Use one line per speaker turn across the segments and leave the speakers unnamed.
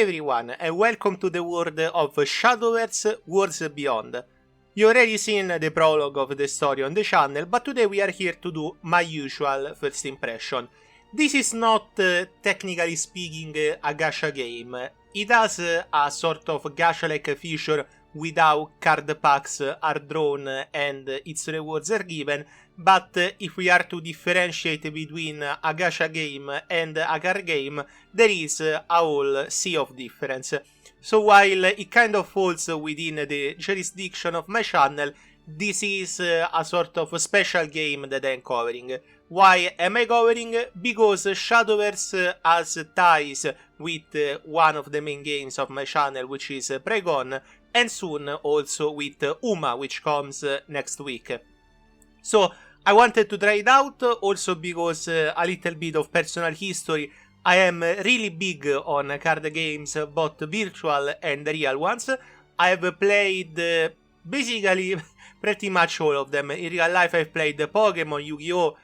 everyone, and welcome to the world of Shadowverse Worlds Beyond. You already seen the prologue of the story on the channel, but today we are here to do my usual first impression. This is not, technically speaking, a gacha game. It has a sort of gacha-like feature with how card packs are drawn and its rewards are given, but if we are to differentiate between a gacha game and a card game, there is a whole sea of difference. So while it kind of falls within the jurisdiction of my channel, this is a sort of special game that I'm covering. Why am I covering? Because Shadowverse has ties with one of the main games of my channel, which is Pregon, and soon also with Uma, which comes next week. So I wanted to try it out, also because a little bit of personal history. I am really big on card games, both virtual and real ones. I have played basically pretty much all of them. In real life I've played Pokemon, Yu-Gi-Oh!,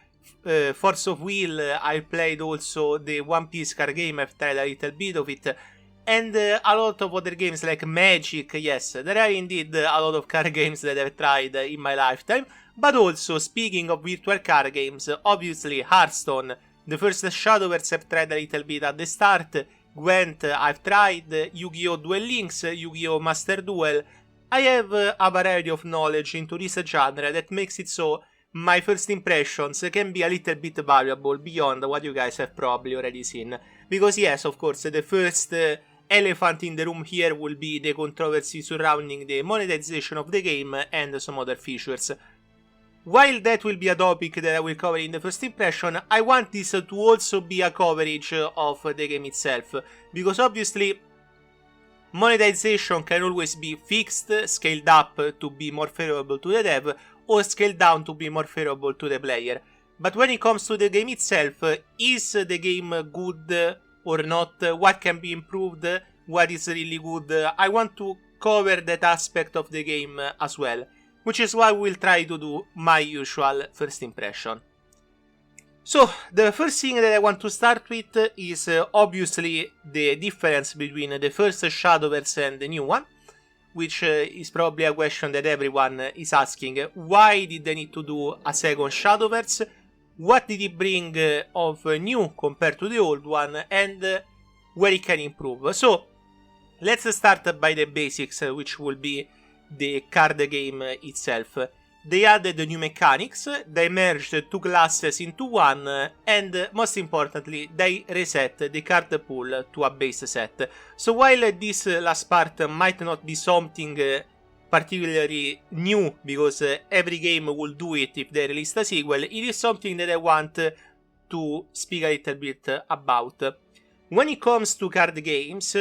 Force of Will. I played also the One Piece card game, I've tried a little bit of it. And a lot of other games like Magic. Yes, there are indeed a lot of card games that I've tried in my lifetime. But also, speaking of virtual card games, obviously Hearthstone, the first Shadowverse I've tried a little bit at the start. Gwent I've tried, Yu-Gi-Oh! Duel Links, Yu-Gi-Oh! Master Duel. I have a variety of knowledge into this genre that makes it so my first impressions can be a little bit valuable beyond what you guys have probably already seen. Because yes, of course, the first elephant in the room here will be the controversy surrounding the monetization of the game and some other features. While that will be a topic that I will cover in the first impression, I want this to also be a coverage of the game itself, because obviously monetization can always be fixed, scaled up to be more favorable to the dev, or scaled down to be more favorable to the player. But when it comes to the game itself, is the game good or not? What can be improved? What is really good? I want to cover that aspect of the game as well, which is why we'll try to do my usual first impression. So, the first thing that I want to start with is obviously the difference between the first Shadowverse and the new one, which is probably a question that everyone is asking. Why did they need to do a second Shadowverse? What did it bring of new compared to the old one, and where it can improve? So, let's start by the basics, which will be the card game itself. They added new mechanics, they merged two classes into one, and most importantly, they reset the card pool to a base set. So while this last part might not be something particularly new, because every game will do it if they release a sequel, it is something that I want to speak a little bit about. When it comes to card games,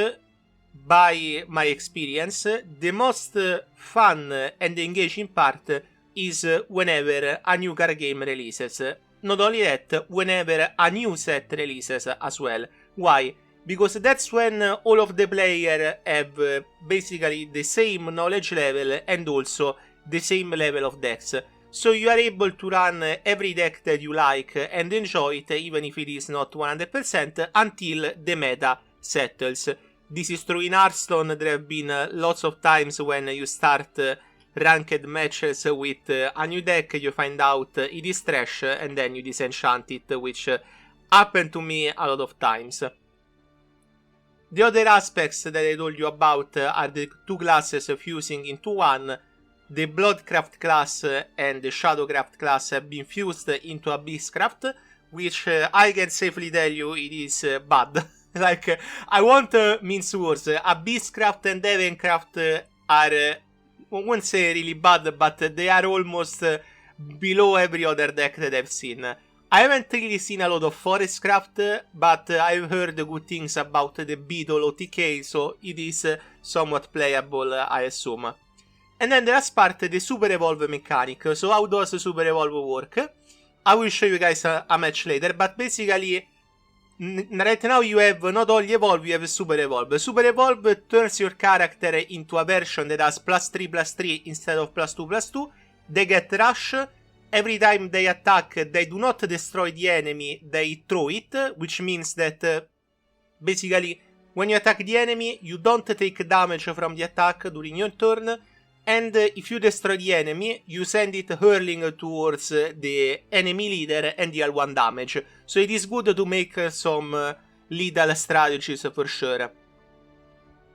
by my experience, the most fun and engaging part is whenever a new card game releases. Not only that, whenever a new set releases as well. Why? Because that's when all of the players have basically the same knowledge level and also the same level of decks. So you are able to run every deck that you like and enjoy it, even if it is not 100%, until the meta settles. This is true in Hearthstone. There have been lots of times when you start ranked matches with a new deck, you find out it is trash, and then you disenchant it, which happened to me a lot of times. The other aspects that I told you about are the two classes fusing into one. The Bloodcraft class and the Shadowcraft class have been fused into Abysscraft, which I can safely tell you it is bad. Like, I won't mince words. Abysscraft and Heavencraft are, I won't say really bad, but they are almost below every other deck that I've seen. I haven't really seen a lot of Forestcraft, but I've heard good things about the Beetle OTK, so it is somewhat playable, I assume. And then the last part, the Super Evolve mechanic. So how does Super Evolve work? I will show you guys a match later, but basically, right now you have not only Evolve, you have Super Evolve. Super Evolve turns your character into a version that has +3/+3 instead of +2/+2. They get Rush. Every time they attack, they do not destroy the enemy, they throw it, which means that basically When you attack the enemy, you don't take damage from the attack during your turn, and if you destroy the enemy, you send it hurling towards the enemy leader and deal 1 damage. So it is good to make some lethal strategies for sure.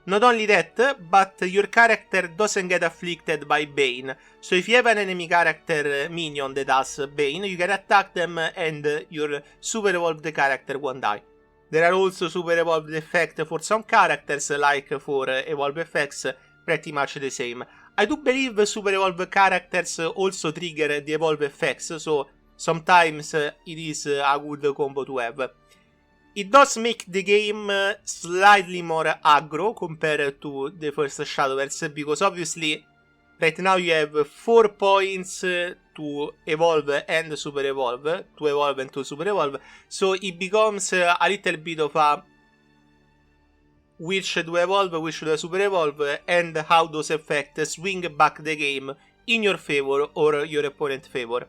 Not only that, but your character doesn't get afflicted by Bane. So if you have an enemy character minion that has Bane, you can attack them and your super evolved character won't die. There are also super evolved effects for some characters, like for evolve effects, pretty much the same. I do believe super evolved characters also trigger the evolve effects, so sometimes it is a good combo to have. It does make the game slightly more aggro compared to the first Shadowverse, because obviously right now you have 4 points to evolve and super evolve, to evolve and to super evolve, so it becomes a little bit of a which to evolve, which to super evolve, and how those effects swing back the game in your favor or your opponent's favor.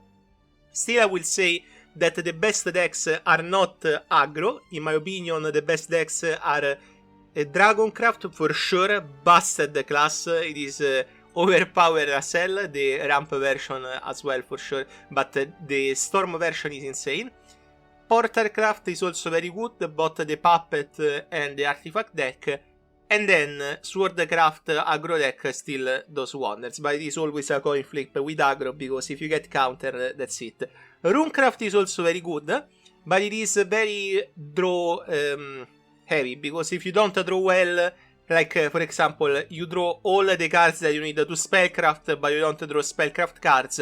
Still, I will say that the best decks are not aggro. In my opinion, the best decks are Dragoncraft for sure, busted class. It is overpowered as hell, the ramp version as well for sure, but the storm version is insane. Portalcraft is also very good, both the puppet and the artifact deck. And then Swordcraft aggro deck still does wonders, but it is always a coin flip with aggro, because if you get counter, that's it. Runecraft is also very good, but it is very draw heavy, because if you don't draw well, like for example, you draw all the cards that you need to spellcraft, but you don't draw spellcraft cards.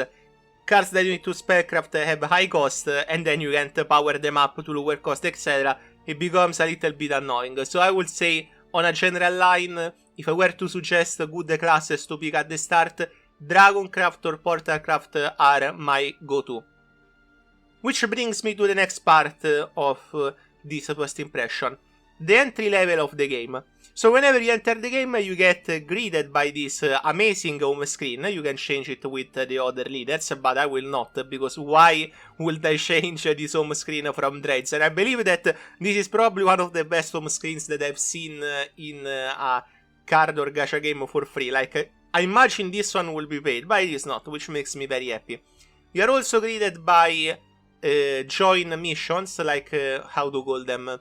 Cards that you need to spellcraft have high cost, and then you can't power them up to lower cost, etc. It becomes a little bit annoying. So I would say, on a general line, if I were to suggest good classes to pick at the start, Dragoncraft or Portalcraft are my go-to. Which brings me to the next part of this first impression, the entry level of the game. So whenever you enter the game, you get greeted by this amazing home screen. You can change it with the other leaders, but I will not, because why would I change this home screen from dreizehn? I believe that this is probably one of the best home screens that I've seen in a card or gacha game for free. Like, I imagine this one will be paid, but it is not, which makes me very happy. You are also greeted by join missions, like how to call them?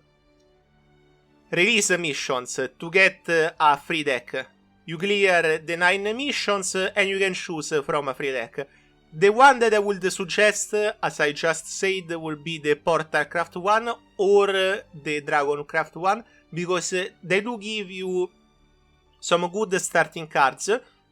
Release missions to get a free deck. You clear the 9 missions and you can choose from a free deck. The one that I would suggest, as I just said, will be the Portalcraft one or the Dragoncraft one, because they do give you some good starting cards.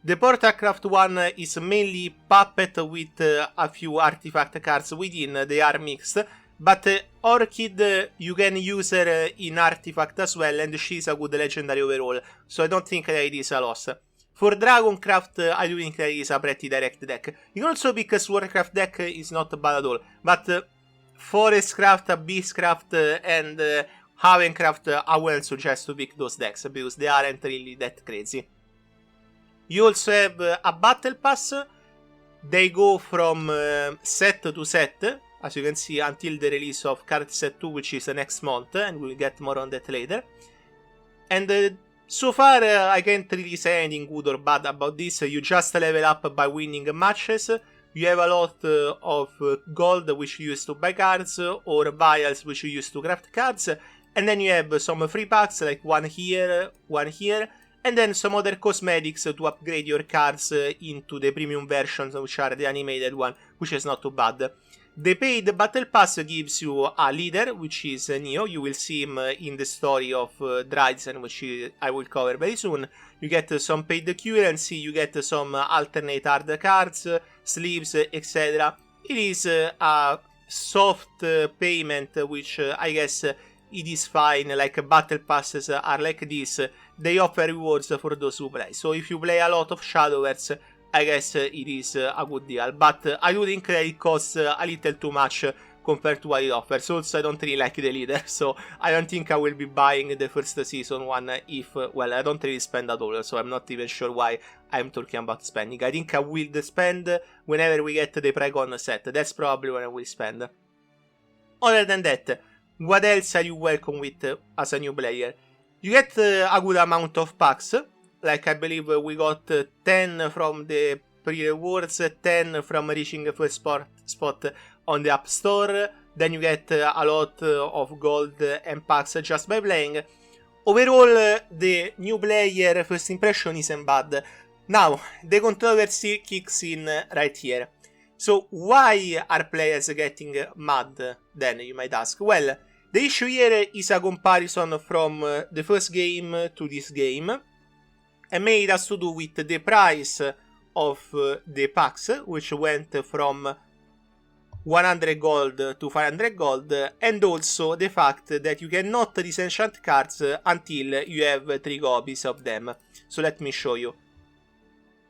The Portalcraft one is mainly puppet with a few artifact cards within, they are mixed. But Orchid, you can use her in Artifact as well, and she's a good legendary overall, so I don't think that it is a loss. For Dragoncraft, I do think that it is a pretty direct deck. You can also pick a Swordcraft deck, is not bad at all, but Forestcraft, Abysscraft, and Havencraft, I wouldn't suggest to pick those decks, because they aren't really that crazy. You also have a Battle Pass. They go from set to set, as you can see, until the release of card set 2, which is next month, and we'll get more on that later. And so far, I can't really say anything good or bad about this. You just level up by winning matches. You have a lot of gold, which you use to buy cards, or vials, which you use to craft cards. And then you have some free packs, like one here, and then some other cosmetics to upgrade your cards into the premium versions, which are the animated one, which is not too bad. The paid Battle Pass gives you a leader, which is Neo. You will see him in the story of dreizehn, which I will cover very soon. You get some paid currency, you get some alternate hard cards, sleeves, etc. It is a soft payment, which I guess it is fine. Like Battle Passes are like this. They offer rewards for those who play. So if you play a lot of Shadowverse, I guess it is a good deal, but I do think that it costs a little too much compared to what it offers. Also, I don't really like the leader, so I don't think I will be buying the first season one if, well, I don't really spend at all, so I'm not even sure why I'm talking about spending. I think I will spend whenever we get the Precon set. That's probably when I will spend. Other than that, what else are you welcome with as a new player? You get a good amount of packs. Like, I believe we got 10 from the pre-rewards, 10 from reaching the first spot on the App Store. Then you get a lot of gold and packs just by playing. Overall, the new player first impression isn't bad. Now, the controversy kicks in right here. So, why are players getting mad then, you might ask? Well, the issue here is a comparison from the first game to this game, and mainly it has to do with the price of the packs, which went from 100 gold to 500 gold, and also the fact that you cannot disenchant cards until you have 3 copies of them. So let me show you.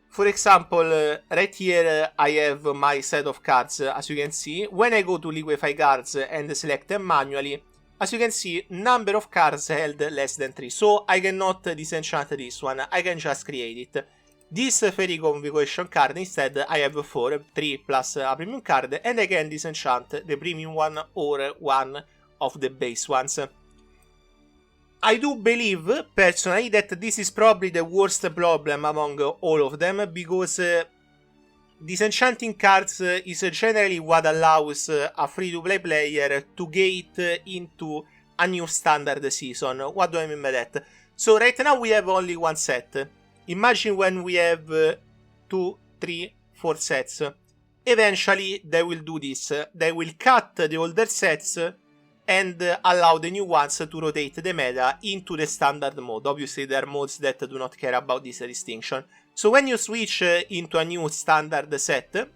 For example, right here I have my set of cards, as you can see. When I go to liquefy cards and select them manually, as you can see, number of cards held less than 3, so I cannot disenchant this one, I can just create it. This fairy configuration card, instead, I have 4, 3 plus a premium card, and I can disenchant the premium one or one of the base ones. I do believe, personally, that this is probably the worst problem among all of them, because disenchanting cards is generally what allows a free-to-play player to get into a new standard season. What do I mean by that? So right now we have only one set. Imagine when we have 2, 3, 4 sets. Eventually they will do this. They will cut the older sets and allow the new ones to rotate the meta into the standard mode. Obviously there are modes that do not care about this distinction. So when you switch into a new standard set,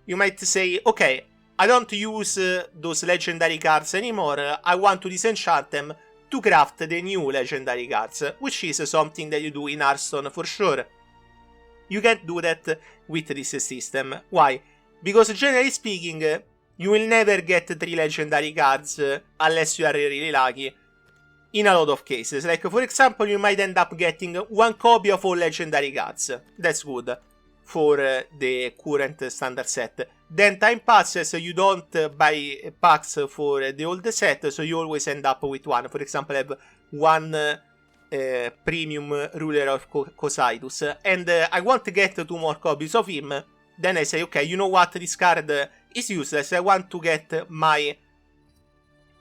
you might say, okay, I don't use those legendary cards anymore, I want to disenchant them to craft the new legendary cards, which is something that you do in Hearthstone for sure. You can't do that with this system. Why? Because generally speaking, you will never get 3 legendary cards unless you are really lucky. In a lot of cases. Like, for example, you might end up getting 1 copy of all legendary cards. That's good for the current standard set. Then time passes, you don't buy packs for the old set, so you always end up with 1. For example, I have 1 premium ruler of Cosidus, and I want to get 2 more copies of him. Then I say, okay, you know what, this card is useless, I want to get my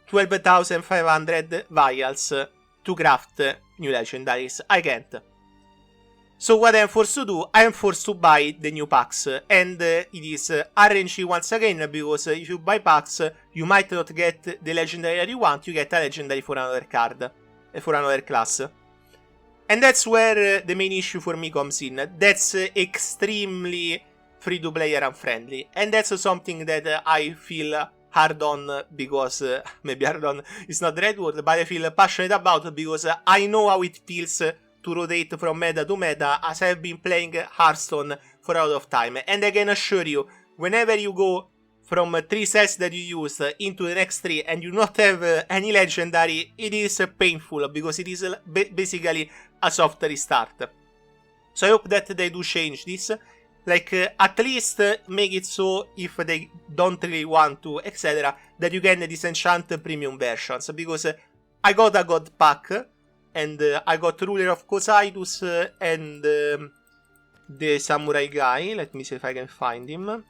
12,500 vials to craft new legendaries. I can't. So what I am forced to do, I am forced to buy the new packs, and it is RNG once again, because if you buy packs, you might not get the legendary that you want, you get a legendary for another card, for another class. And that's where the main issue for me comes in. That's extremely free-to-player unfriendly, and that's something that I feel hard on, because maybe hard on is not the right word, but I feel passionate about, because I know how it feels to rotate from meta to meta, as I have been playing Hearthstone for a lot of time, and I can assure you, whenever you go from 3 sets that you use into the next 3 and you not have any legendary, it is painful, because it is basically a soft restart. So I hope that they do change this. Like, at least make it so, if they don't really want to, etc., that you can disenchant premium versions. Because I got a god pack, and I got Ruler of Cosidus and the Samurai guy. Let me see if I can find him.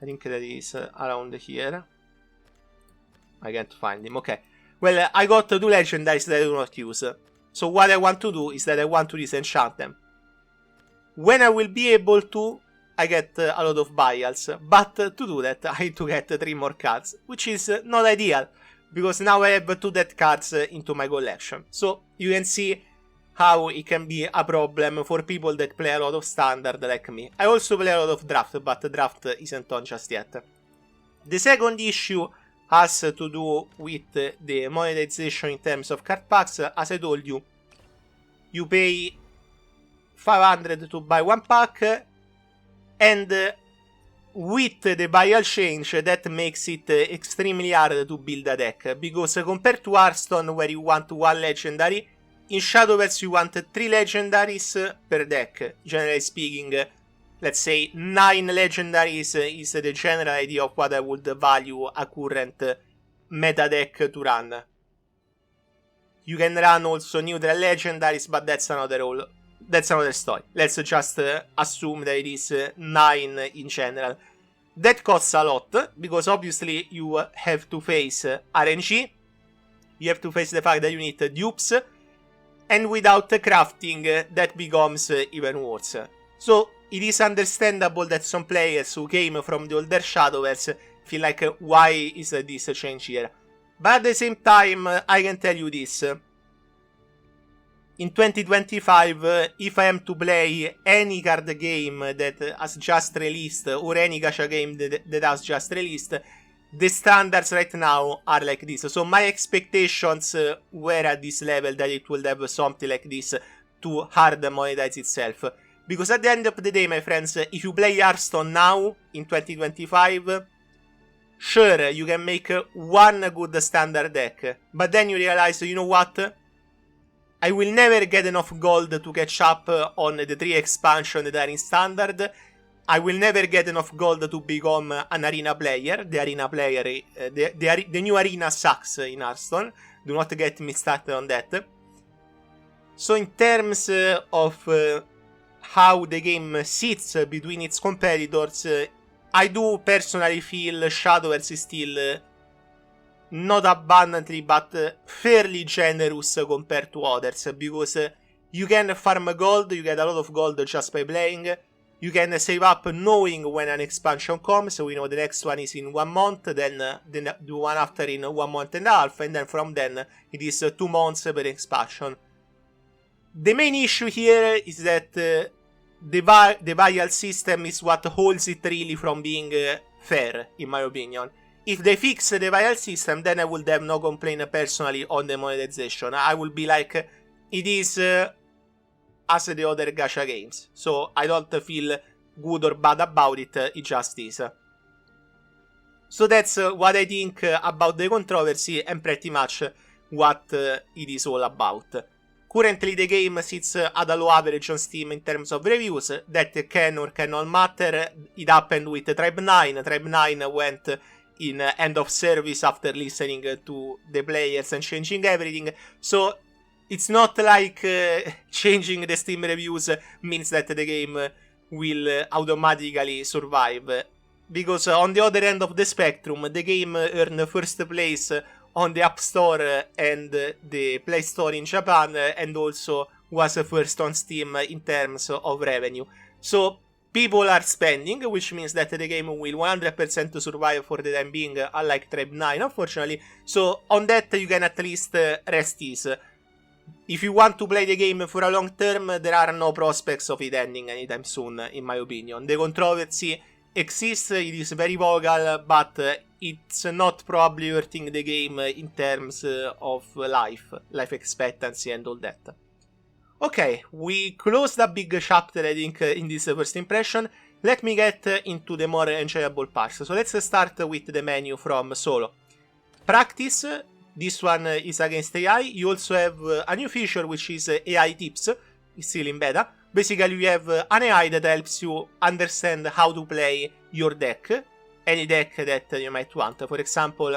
I think that is around here. I can't find him, okay. Well, I got 2 legendaries that I do not use. So what I want to do is that I want to disenchant them. When I will be able to, I get a lot of Vials, but to do that I need to get 3 more cards, which is not ideal, because now I have 2 dead cards into my collection. So you can see how it can be a problem for people that play a lot of standard like me. I also play a lot of draft, but draft isn't on just yet. The second issue has to do with the monetization in terms of card packs. As I told you, you pay 500 to buy 1 pack, and with the Vial change, that makes it extremely hard to build a deck, because compared to Hearthstone, where you want 1 legendary, in Shadowverse you want 3 legendaries per deck. Generally speaking, let's say 9 legendaries is the general idea of what I would value a current meta deck to run. You can run also neutral legendaries, but that's another story. Let's just assume that it is 9 in general. That costs a lot, because obviously you have to face RNG, you have to face the fact that you need dupes, and without crafting, that becomes even worse. So it is understandable that some players who came from the older Shadowverse feel like, why is this a change here? But at the same time, I can tell you this. In 2025, if I am to play any card game that has just released, or any gacha game that has just released, the standards right now are like this. So my expectations were at this level, that it will have something like this to hard monetize itself. Because at the end of the day, my friends, if you play Hearthstone now, in 2025, sure, you can make one good standard deck, but then you realize, you know what? I will never get enough gold to catch up on the 3 expansions that are in standard. I will never get enough gold to become an arena player. The arena player, the new arena sucks in Hearthstone. Do not get me started on that. So in terms of how the game sits between its competitors, I do personally feel Shadowverse is still not abundantly, but fairly generous compared to others, because you can farm gold, you get a lot of gold just by playing, you can save up knowing when an expansion comes, so we know the next one is in 1 month, then the one after in 1 month and a half, and then from then it is 2 months per expansion. The main issue here is that the Vial system is what holds it really from being fair, in my opinion. If they fix the Vial system, then I would have no complaint personally on the monetization. I will be like, it is as the other gacha games. So I don't feel good or bad about it, it just is. So that's what I think about the controversy, and pretty much what it is all about. Currently the game sits at a low average on Steam in terms of reviews. That can or cannot matter. It happened with dreizehn. dreizehn went in end of service after listening to the players and changing everything. So it's not like changing the Steam reviews means that the game will automatically survive. Because on the other end of the spectrum, the game earned first place on the App Store and the Play Store in Japan, and also was first on Steam in terms of revenue. So people are spending, which means that the game will 100% survive for the time being, unlike dreizehn, unfortunately. So on that you can at least rest easy. If you want to play the game for a long term, there are no prospects of it ending anytime soon, in my opinion. The controversy exists, it is very vocal, but it's not probably hurting the game in terms of life expectancy and all that. Okay, we closed a big chapter, I think, in this first impression. Let me get into the more enjoyable parts. So let's start with the menu from Solo. Practice, this one is against AI. You also have a new feature, which is AI tips. It's still in beta. Basically, you have an AI that helps you understand how to play your deck. Any deck that you might want. For example,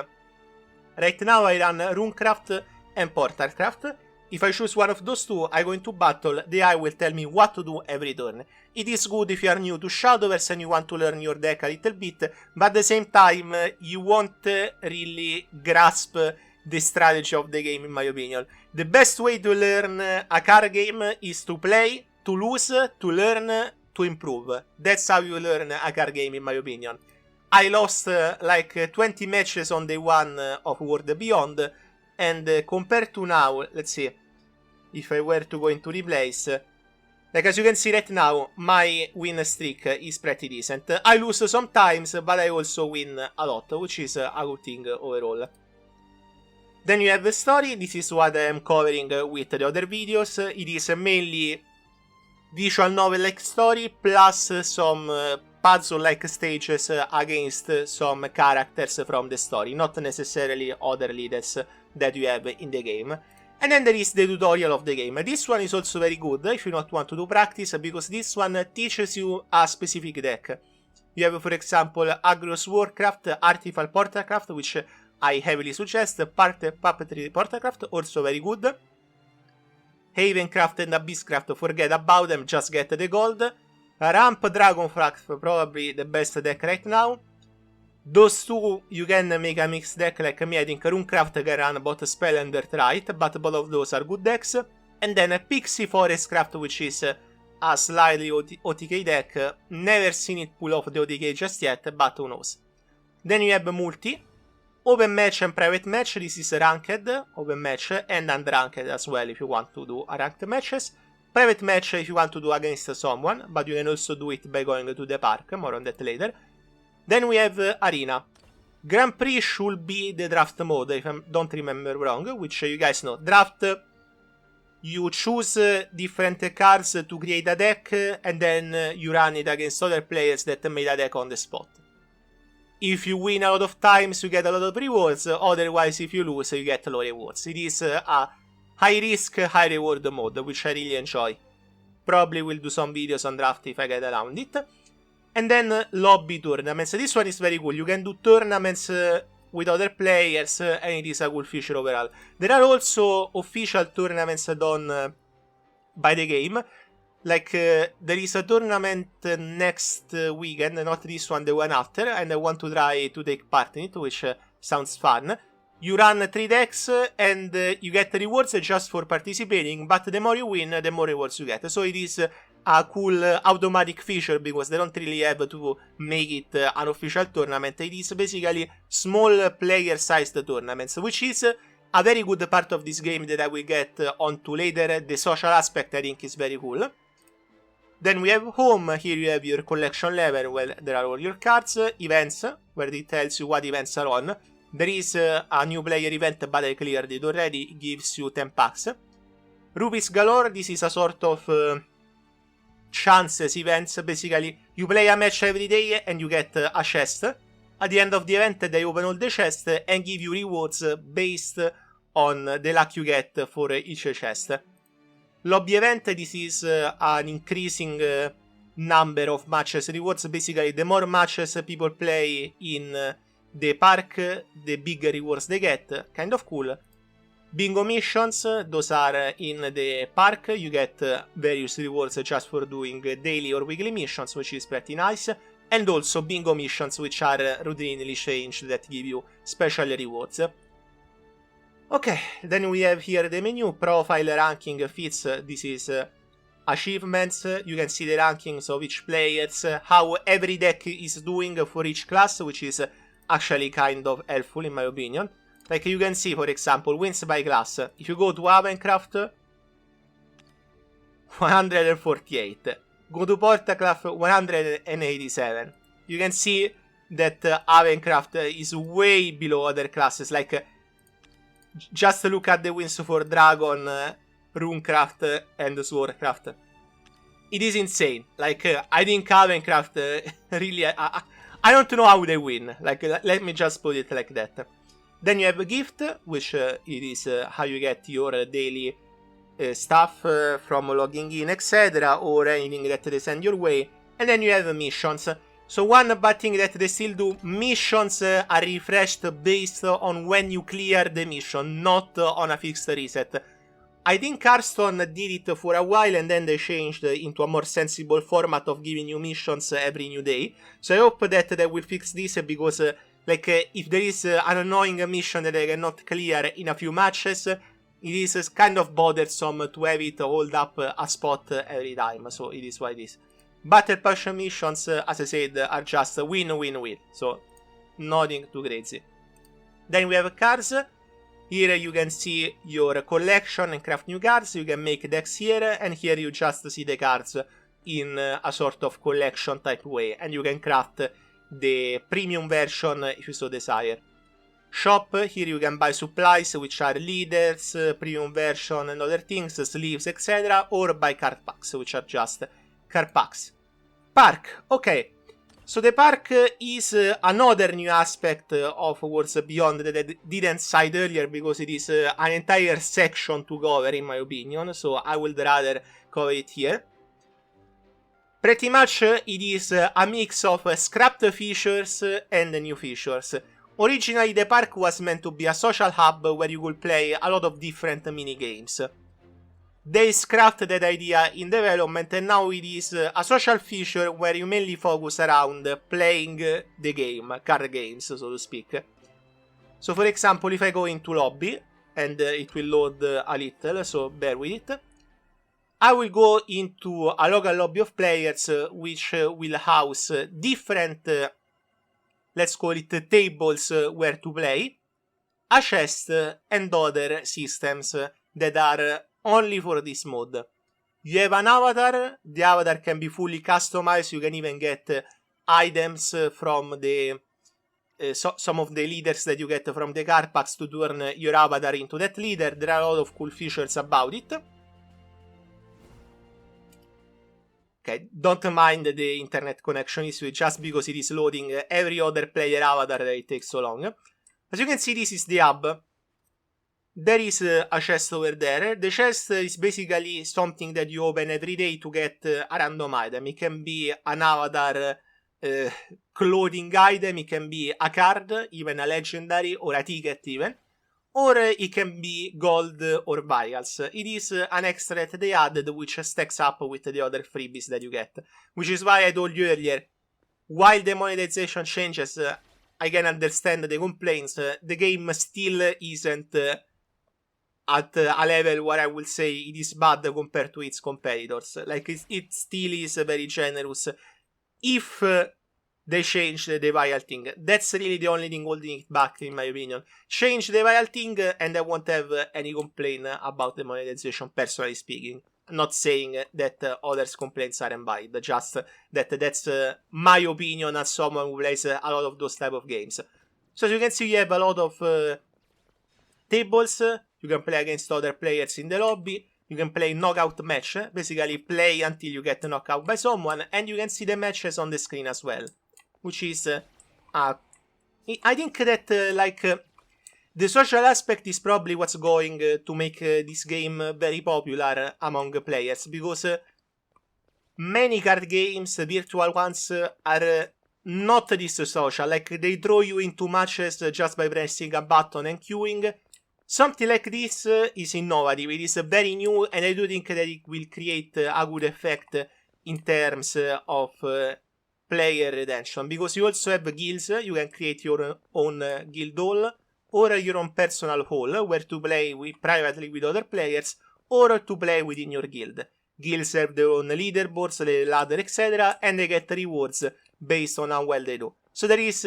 right now I run Runecraft and Portalcraft. If I choose one of those two, I go into battle, the AI will tell me what to do every turn. It is good if you are new to Shadowverse and you want to learn your deck a little bit, but at the same time, you won't really grasp the strategy of the game, in my opinion. The best way to learn a card game is to play, to lose, to learn, to improve. That's how you learn a card game, in my opinion. I lost like 20 matches on day 1 of Worlds Beyond, and compared to now, let's see, if I were to go into replays, like as you can see right now, my win streak is pretty decent. I lose sometimes, but I also win a lot, which is a good thing overall. Then you have the story. This is what I am covering with the other videos. It is mainly visual novel-like story, plus some puzzle-like stages against some characters from the story, not necessarily other leaders that you have in the game. And then there is the tutorial of the game. This one is also very good if you not want to do practice, because this one teaches you a specific deck. You have, for example, Agros Warcraft, Artifact Portalcraft, which I heavily suggest. Puppetry Portacraft, also very good. Havencraft and Abysscraft, forget about them, just get the gold. Ramp, Dragonfract, probably the best deck right now. Those two, you can make a mixed deck like me. I think Runecraft can run both Spell and Earthright, but both of those are good decks. And then a Pixie Forestcraft, which is a slightly OTK deck. Never seen it pull off the OTK just yet, but who knows. Then you have Multi, Open Match and Private Match. This is Ranked, Open Match, and Unranked as well if you want to do ranked matches. Private Match if you want to do against someone, but you can also do it by going to the park, more on that later. Then we have Arena. Grand Prix should be the draft mode, if I don't remember wrong, which you guys know. Draft, you choose different cards to create a deck, and then you run it against other players that made a deck on the spot. If you win a lot of times, you get a lot of rewards, otherwise if you lose, you get low rewards. It is a high risk, high reward mode, which I really enjoy. Probably will do some videos on draft if I get around it. And then lobby tournaments. This one is very cool. You can do tournaments with other players, and it is a cool feature overall. There are also official tournaments done by the game. Like, there is a tournament next weekend, not this one, the one after, and I want to try to take part in it, which sounds fun. You run 3 decks, and you get rewards just for participating, but the more you win, the more rewards you get. So it is a cool automatic feature, because they don't really have to make it an official tournament. It is basically small player-sized tournaments, which is a very good part of this game that I will get onto later. The social aspect I think is very cool. Then we have Home. Here you have your collection level, where there are all your cards. Events, where it tells you what events are on. There is a new player event, but I cleared it already. It gives you 10 packs. Rupees Galore. This is a sort of chances events. Basically, you play a match every day and you get a chest. At the end of the event, they open all the chests and give you rewards based on the luck you get for each chest. Lobby event, this is an increasing number of matches rewards. Basically, the more matches people play in the park, the bigger rewards they get. Kind of cool. Bingo missions, those are in the park. You get various rewards just for doing daily or weekly missions, which is pretty nice. And also bingo missions, which are routinely changed, that give you special rewards. Okay, then we have here the menu. Profile, ranking, feats. This is achievements. You can see the rankings of each players, how every deck is doing for each class, which is actually kind of helpful in my opinion. Like you can see, for example, wins by class. If you go to Havencraft, 148. Go to Portacraft, 187. You can see that Havencraft is way below other classes. Like, just look at the wins for Dragon, Runecraft, and Swordcraft. It is insane. Like, I think Havencraft really... I don't know how they win. Like, let me just put it like that. Then you have a gift, which it is how you get your daily stuff from logging in, etc. or anything that they send your way. And then you have missions. So one bad thing that they still do, missions are refreshed based on when you clear the mission, not on a fixed reset. I think Hearthstone did it for a while and then they changed into a more sensible format of giving you missions every new day. So I hope that they will fix this, because like if there is an annoying mission that I cannot clear in a few matches, it is kind of bothersome to have it hold up a spot every time. So it is what it is. Battle Pass missions, as I said, are just win-win-win. So nothing too crazy. Then we have cards. Here you can see your collection and craft new cards. You can make decks here, and here you just see the cards in a sort of collection type way. And you can craft the premium version if you so desire. Shop, here you can buy supplies, which are leaders, premium version and other things, sleeves, etc. Or buy card packs, which are just card packs. Park, okay. So the park is another new aspect of Worlds Beyond that I didn't cite earlier, because it is an entire section to cover in my opinion, so I would rather cover it here. Pretty much it is a mix of scrapped features and new features. Originally, the park was meant to be a social hub where you could play a lot of different mini-games. They scrapped that idea in development, and now it is a social feature where you mainly focus around playing the game, card games, so to speak. So for example, if I go into lobby, and it will load a little, so bear with it, I will go into a local lobby of players which will house different, let's call it tables where to play, a chest, and other systems that are only for this mode. You have an avatar, the avatar can be fully customized, you can even get items from the some of the leaders that you get from the card packs to turn your avatar into that leader. There are a lot of cool features about it. Okay, don't mind the internet connection issue just because it is loading every other player avatar that it takes so long. As you can see, this is the hub. There is a chest over there. The chest is basically something that you open every day to get a random item. It can be an avatar clothing item, it can be a card, even a legendary or a ticket even, or it can be gold or vials. It is an extra that they added which stacks up with the other freebies that you get, which is why I told you earlier, while the monetization changes, I can understand the complaints, the game still isn't at a level where I will say it is bad compared to its competitors. Like, it still is very generous. If they change the vial thing, that's really the only thing holding it back, in my opinion. Change the vial thing, and I won't have any complaint about the monetization, personally speaking. I'm not saying that others' complaints aren't valid, just that that's my opinion as someone who plays a lot of those type of games. So as you can see, you have a lot of tables. You can play against other players in the lobby. You can play knockout match, basically play until you get knocked out by someone, and you can see the matches on the screen as well, which is, I think that, the social aspect is probably what's going to make this game very popular among players, because many card games, virtual ones, are not this social. Like, they throw you into matches just by pressing a button and queuing. Something like this is innovative, it is very new, and I do think that it will create a good effect in terms of player retention, because you also have guilds. You can create your own guild hall, or your own personal hall, where to play privately with other players, or to play within your guild. Guilds have their own leaderboards, the ladder, etc., and they get rewards based on how well they do. So there is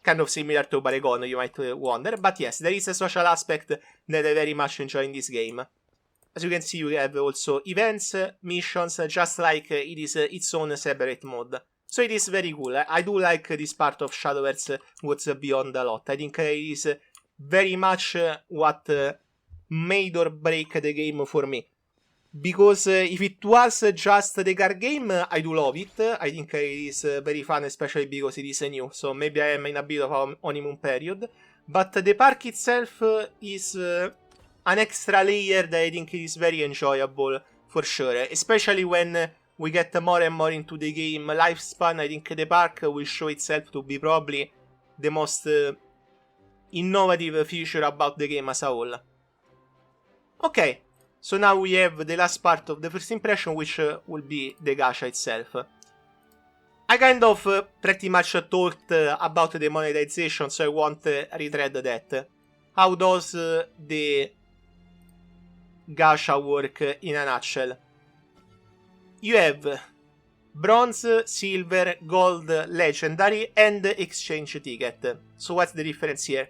kind of similar to Paragon, you might wonder, but yes, there is a social aspect that I very much enjoy in this game. As you can see, you have also events, missions, just like it is its own separate mode. So it is very cool. I do like this part of Shadowverse Worlds Beyond a lot. I think it is very much what made or break the game for me. Because if it was just the card game, I do love it. I think it is very fun, especially because it is new. So maybe I am in a bit of a honeymoon period. But the park itself is an extra layer that I think is very enjoyable for sure. Especially when we get more and more into the game lifespan. I think the park will show itself to be probably the most innovative feature about the game as a whole. Okay. So now we have the last part of the first impression, which will be the gacha itself. I kind of pretty much talked about the monetization, so I won't retread that. How does the gacha work in a nutshell? You have bronze, silver, gold, legendary, and exchange ticket. So what's the difference here?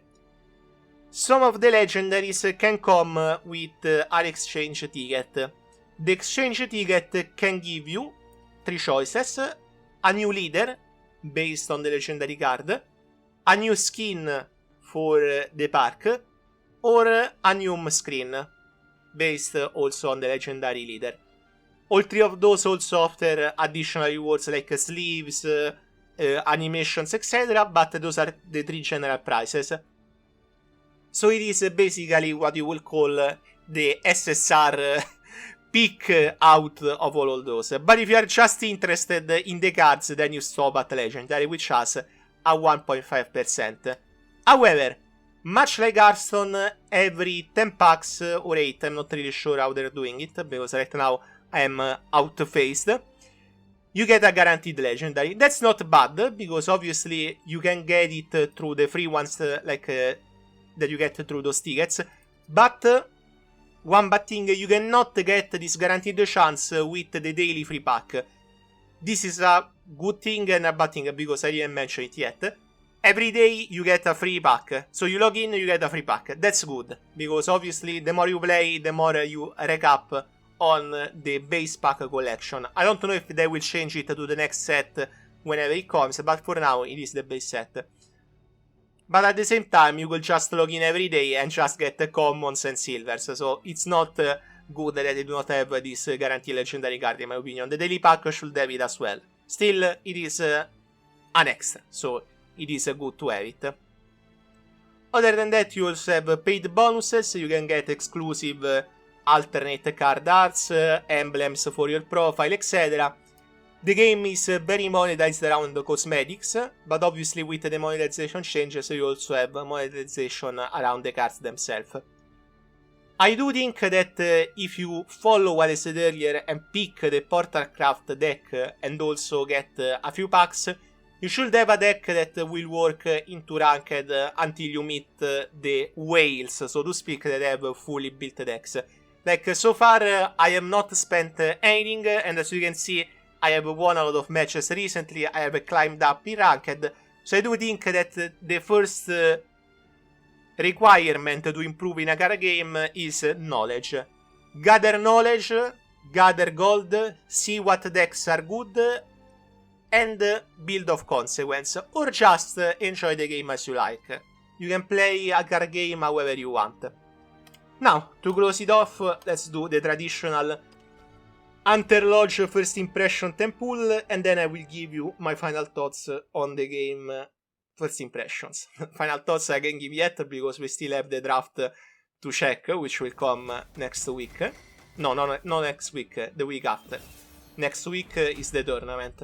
Some of the legendaries can come with an exchange ticket. The exchange ticket can give you 3 choices: a new leader, based on the legendary card, a new skin for the park, or a new home screen, based also on the legendary leader. All 3 of those also offer additional rewards like sleeves, animations, etc., but those are the 3 general prices. So it is basically what you will call the SSR peak out of all of those. But if you are just interested in the cards, then you stop at Legendary, which has a 1.5%. However, much like Hearthstone, every 10 packs or 8, I'm not really sure how they're doing it, because right now I'm outphased, you get a guaranteed legendary. That's not bad, because obviously you can get it through the free ones that you get through those tickets. But one bad thing, you cannot get this guaranteed chance with the daily free pack. This is a good thing and a bad thing, because I didn't mention it yet. Every day you get a free pack. So you log in, you get a free pack. That's good, because obviously the more you play, the more you rack up on the base pack collection. I don't know if they will change it to the next set whenever it comes, but for now it is the base set. But at the same time, you will just log in every day and just get the commons and silvers, so it's not good that they do not have this guaranteed legendary card, in my opinion. The daily pack should have it as well. Still, it is an extra, so it is good to have it. Other than that, you also have paid bonuses. You can get exclusive alternate card arts, emblems for your profile, etc. The game is very monetized around cosmetics, but obviously with the monetization changes, you also have monetization around the cards themselves. I do think that if you follow what I said earlier and pick the Portalcraft deck and also get a few packs, you should have a deck that will work into Ranked until you meet the whales, so to speak, that have fully built decks. Like, so far, I have not spent anything, and as you can see, I have won a lot of matches recently, I have climbed up in Ranked, so I do think that the first requirement to improve in a card game is knowledge. Gather knowledge, gather gold, see what decks are good, and build of consequence, or just enjoy the game as you like. You can play a card game however you want. Now, to close it off, let's do the traditional Hunter Lodge first impression temple, and then I will give you my final thoughts on the game first impressions. Final thoughts I can give yet, because we still have the draft to check, which will come next week. No, not next week, the week after. Next week is the tournament.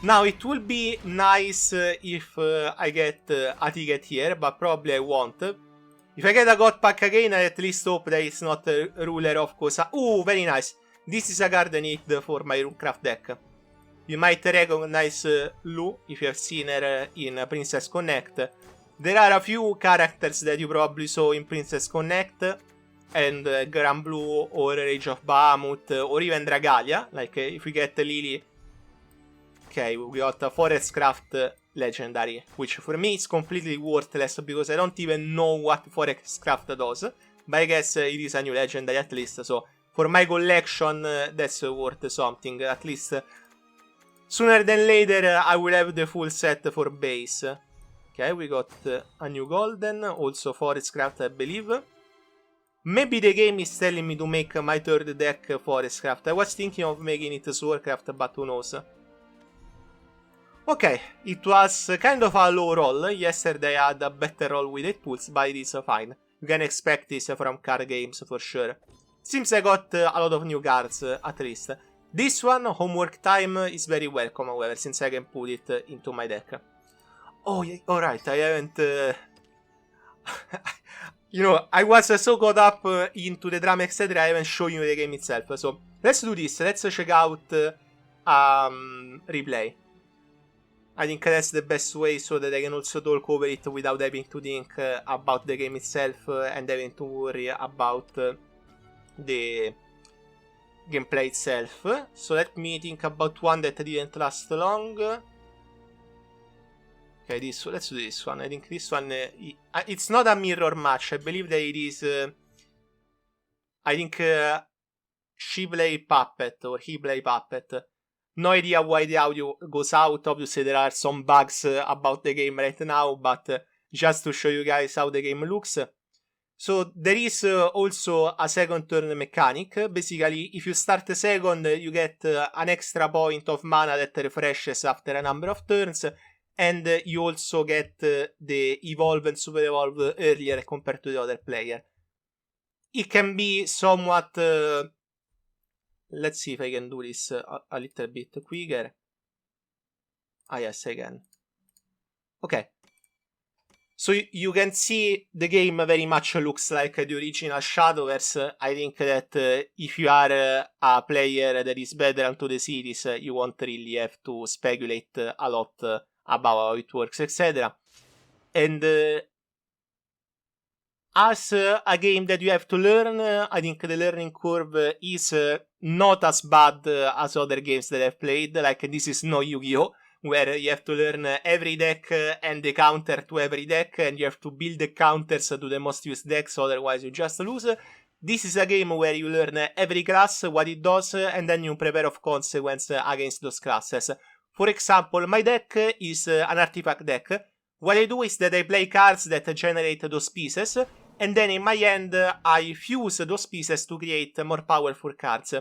Now, it will be nice if I get a ticket here, but probably I won't. If I get a God Pack again, I at least hope that it's not a Ruler of Cosa. Ooh, very nice. This is a card I need for my Runecraft deck. You might recognize Lu if you have seen her in Princess Connect. There are a few characters that you probably saw in Princess Connect, and Grand Blue or Rage of Bahamut, or even Dragalia. Like, if we get Lily. Okay, we got a Forestcraft legendary, which for me is completely worthless because I don't even know what Forestcraft does. But I guess it is a new legendary at least, so for my collection that's worth something. At least sooner than later I will have the full set for base. Okay, we got a new golden, also Forestcraft I believe. Maybe the game is telling me to make my third deck Forestcraft. I was thinking of making it Swordcraft, but who knows. Okay, it was kind of a low roll. Yesterday I had a better roll with 8 pulls, but it is fine. You can expect this from card games for sure. Seems I got a lot of new cards, at least. This one, Homework Time, is very welcome, however, since I can put it into my deck. Oh, yeah, alright, I haven't... you know, I was so caught up into the drama, etc. I haven't shown you the game itself. So, let's do this. Let's check out replay. I think that's the best way so that I can also talk over it without having to think about the game itself and having to worry about the gameplay itself. So let me think about one that didn't last long. Okay, let's do this one. I think this one, it's not a mirror match. I believe that it is, I think she play Puppet or he play Puppet. No idea why the audio goes out. Obviously there are some bugs about the game right now, but just to show you guys how the game looks. So there is also a second turn mechanic. Basically, if you start second, you get an extra point of mana that refreshes after a number of turns, and you also get the evolve and super evolve earlier compared to the other player. It can be somewhat... let's see if I can do this a little bit quicker. Ah, yes, I can. Okay. So you can see the game very much looks like the original Shadowverse. I think that if you are a player that is better into the series, you won't really have to speculate a lot about how it works, etc. And as a game that you have to learn, I think the learning curve is not as bad as other games that I've played. Like, this is no Yu-Gi-Oh! Where you have to learn every deck and the counter to every deck, and you have to build the counters to the most used decks, otherwise you just lose. This is a game where you learn every class, what it does, and then you prepare of consequence against those classes. For example, my deck is an artifact deck. What I do is that I play cards that generate those pieces, and then in my end, I fuse those pieces to create more powerful cards.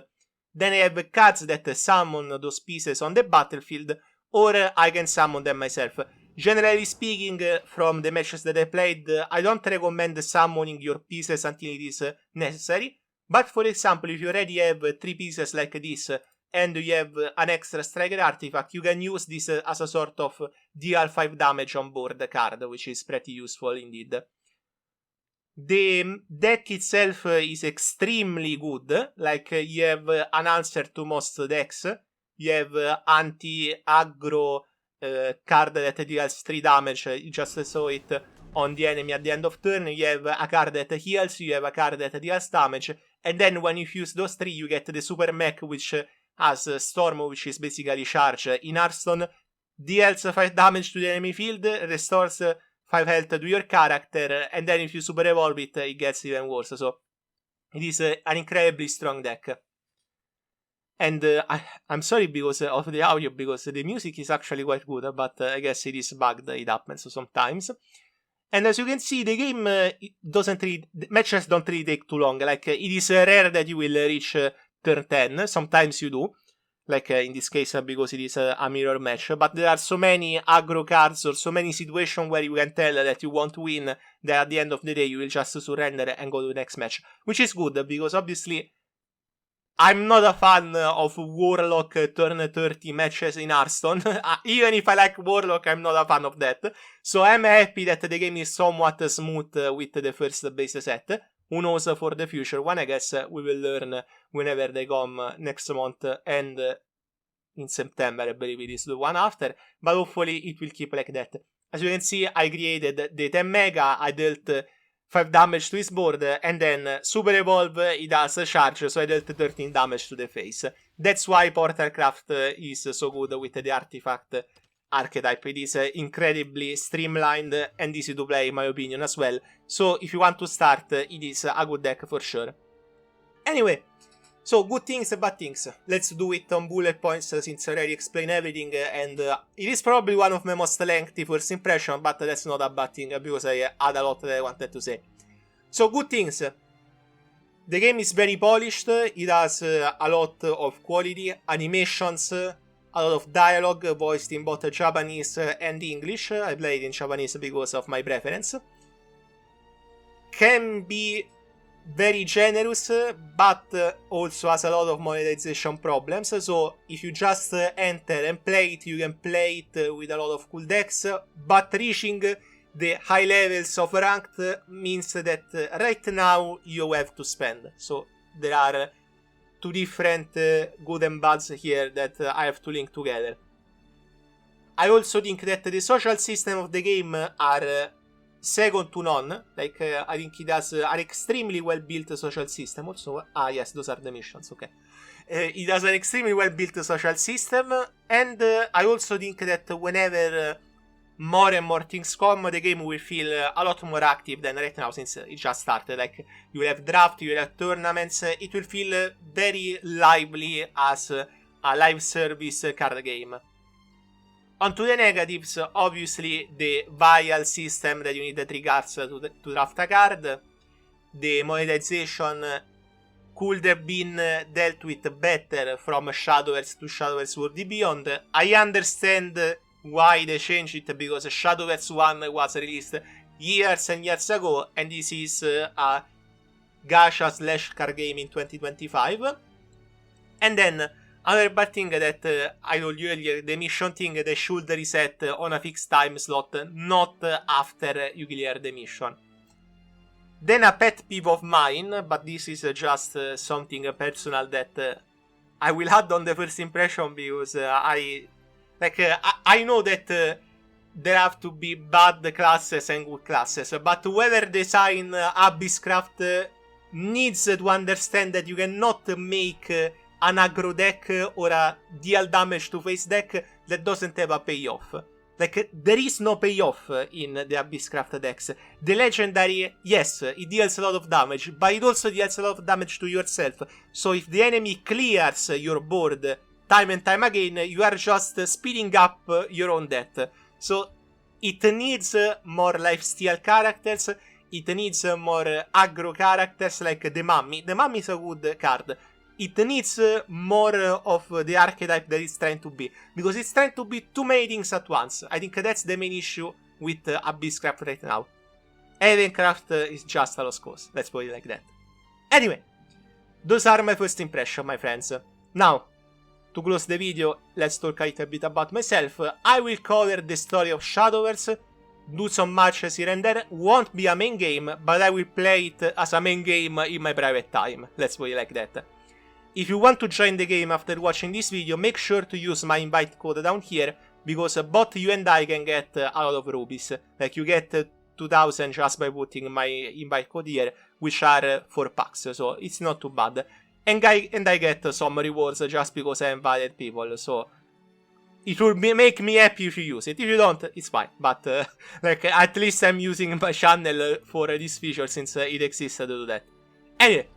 Then I have cards that summon those pieces on the battlefield, or I can summon them myself. Generally speaking, from the matches that I played, I don't recommend summoning your pieces until it is necessary. But for example, if you already have 3 pieces like this, and you have an extra striker artifact, you can use this as a sort of deal 5 damage on board card, which is pretty useful indeed. The deck itself is extremely good. Like, you have an answer to most decks. You have anti-aggro card that deals 3 damage. You just saw it on the enemy at the end of turn. You have a card that heals. You have a card that deals damage. And then when you fuse those 3, you get the super mech, which has Storm, which is basically charge in Hearthstone. Deals 5 damage to the enemy field. Restores 5 health to your character. And then if you super evolve it, it gets even worse. So it is an incredibly strong deck. And I'm sorry because of the audio, because the music is actually quite good, but I guess it is bugged, it happens sometimes. And as you can see, the game matches don't really take too long. Like, it is rare that you will reach turn 10, sometimes you do. Like, in this case, because it is a mirror match. But there are so many aggro cards, or so many situations where you can tell that you won't win, that at the end of the day you will just surrender and go to the next match. Which is good, because obviously I'm not a fan of Warlock turn 30 matches in Hearthstone. Even if I like Warlock, I'm not a fan of that. So I'm happy that the game is somewhat smooth with the first base set. Who knows for the future one? I guess we will learn whenever they come next month and in September, I believe it is the one after. But hopefully it will keep like that. As you can see, I created the 10 mega, I dealt 5 damage to his board, and then Super Evolve, it does charge, so I dealt 13 damage to the face. That's why Portalcraft is so good with the artifact archetype. It is incredibly streamlined and easy to play, in my opinion, as well. So if you want to start, it is a good deck for sure. Anyway, so good things and bad things. Let's do it on bullet points, since I already explained everything, and it is probably one of my most lengthy first impression, but that's not a bad thing, because I had a lot that I wanted to say. So, good things. The game is very polished, it has a lot of quality, animations, a lot of dialogue, voiced in both Japanese and English. I played in Japanese because of my preference. Can be very generous, but also has a lot of monetization problems. So if you just enter and play it, you can play it with a lot of cool decks, but reaching the high levels of ranked means that right now you have to spend. So there are 2 different good and bads here that I have to link together. I also think that the social system of the game are second to none. Like, I think it has an extremely well built social system. Also, yes, those are the missions, okay. It has an extremely well built social system, and I also think that whenever more and more things come, the game will feel a lot more active than right now, since it just started. Like, you will have draft, you will have tournaments, it will feel very lively as a live service card game. On to the negatives, obviously the Vial system that you need the 3 cards to draft a card. The monetization could have been dealt with better from Shadowverse to Shadowverse Worlds Beyond. I understand why they changed it, because Shadowverse 1 was released years and years ago, and this is a gacha / card game in 2025. And then Another bad thing that I told you earlier, the mission thing, they should reset on a fixed time slot, not after you clear the mission. Then a pet peeve of mine, but this is just something personal that I will add on the first impression, because I know that there have to be bad classes and good classes, but whoever design Abysscraft needs to understand that you cannot make an aggro deck or a deal damage to face deck that doesn't have a payoff. Like, there is no payoff in the Abysscraft decks. The legendary, yes, it deals a lot of damage, but it also deals a lot of damage to yourself. So if the enemy clears your board time and time again, you are just speeding up your own death. So it needs more lifesteal characters, it needs more aggro characters like the Mummy. The Mummy is a good card. It needs more of the archetype that it's trying to be, because it's trying to be too many things at once. I think that's the main issue with Abysscraft right now. Heavencraft is just a lost cause, let's put it like that. Anyway, those are my first impressions, my friends. Now, to close the video, let's talk a little bit about myself. I will cover the story of Shadowverse, do some matches here and there. Won't be a main game, but I will play it as a main game in my private time, let's put it like that. If you want to join the game after watching this video, make sure to use my invite code down here, because both you and I can get a lot of rubies. Like, you get 2000 just by putting my invite code here, which are 4 packs, so it's not too bad. And I get some rewards just because I invited people, so it will make me happy if you use it. If you don't, it's fine, but like, at least I'm using my channel for this feature, since it exists to do that. Anyway,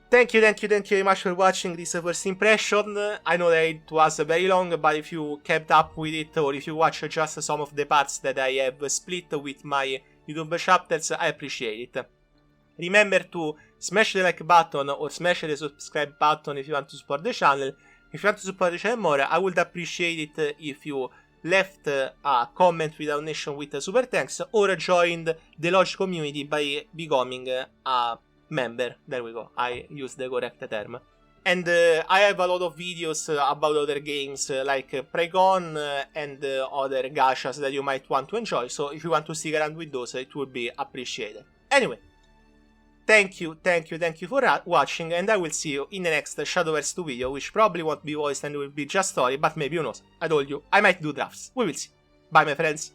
thank you very much for watching this first impression. I know that it was very long, but if you kept up with it, or if you watched just some of the parts that I have split with my YouTube chapters, I appreciate it. Remember to smash the like button or smash the subscribe button if you want to support the channel. If you want to support the channel more, I would appreciate it if you left a comment with a donation with a super thanks, or joined the Lodge community by becoming a member. There we go, I used the correct term. And I have a lot of videos about other games like Pregon and other gachas that you might want to enjoy, so if you want to stick around with those, it would be appreciated. Anyway, thank you for watching, and I will see you in the next Shadowverse 2 video, which probably won't be voiced and will be just story, but maybe, who knows. I told you, I might do drafts. We will see. Bye, my friends.